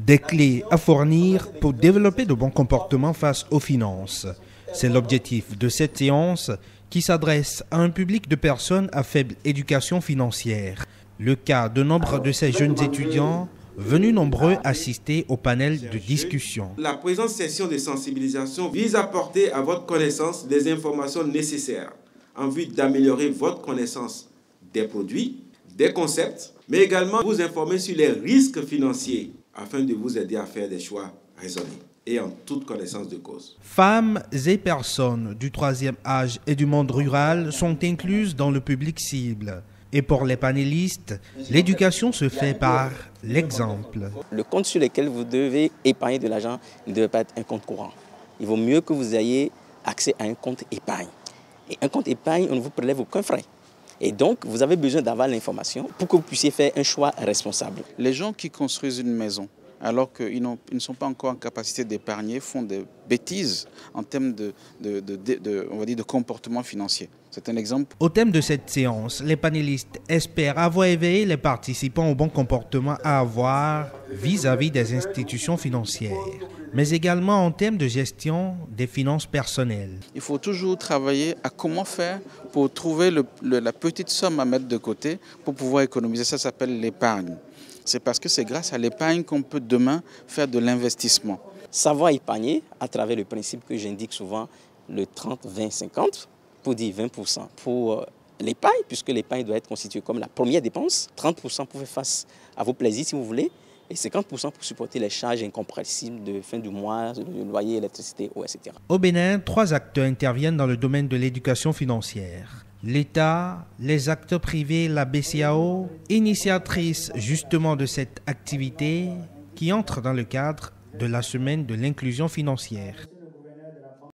Des clés à fournir pour développer de bons comportements face aux finances. C'est l'objectif de cette séance qui s'adresse à un public de personnes à faible éducation financière. Le cas de nombre de ces jeunes étudiants venus nombreux assister au panel de discussion. La présente session de sensibilisation vise à porter à votre connaissance des informations nécessaires en vue d'améliorer votre connaissance des produits, des concepts, mais également vous informer sur les risques financiers afin de vous aider à faire des choix raisonnés et en toute connaissance de cause. Femmes et personnes du troisième âge et du monde rural sont incluses dans le public cible. Et pour les panélistes, l'éducation se fait par l'exemple. Le compte sur lequel vous devez épargner de l'argent ne devait pas être un compte courant. Il vaut mieux que vous ayez accès à un compte épargne. Et un compte épargne, on ne vous prélève aucun frais. Et donc, vous avez besoin d'avoir l'information pour que vous puissiez faire un choix responsable. Les gens qui construisent une maison, alors qu'ils ne sont pas encore en capacité d'épargner, font des bêtises en termes on va dire de comportement financier. C'est un exemple. Au thème de cette séance, les panélistes espèrent avoir éveillé les participants au bon comportement à avoir vis-à-vis des institutions financières, mais également en termes de gestion des finances personnelles. Il faut toujours travailler à comment faire pour trouver la petite somme à mettre de côté pour pouvoir économiser. Ça s'appelle l'épargne. C'est parce que c'est grâce à l'épargne qu'on peut demain faire de l'investissement. Savoir épargner à travers le principe que j'indique souvent, le 30-20-50, pour dire 20% pour l'épargne, puisque l'épargne doit être constituée comme la première dépense, 30% pour faire face à vos plaisirs si vous voulez, et 50% pour supporter les charges incompressibles de fin du mois, de loyer, électricité, etc. Au Bénin, 3 acteurs interviennent dans le domaine de l'éducation financière. L'État, les acteurs privés, la BCAO, initiatrice justement de cette activité qui entre dans le cadre de la semaine de l'inclusion financière.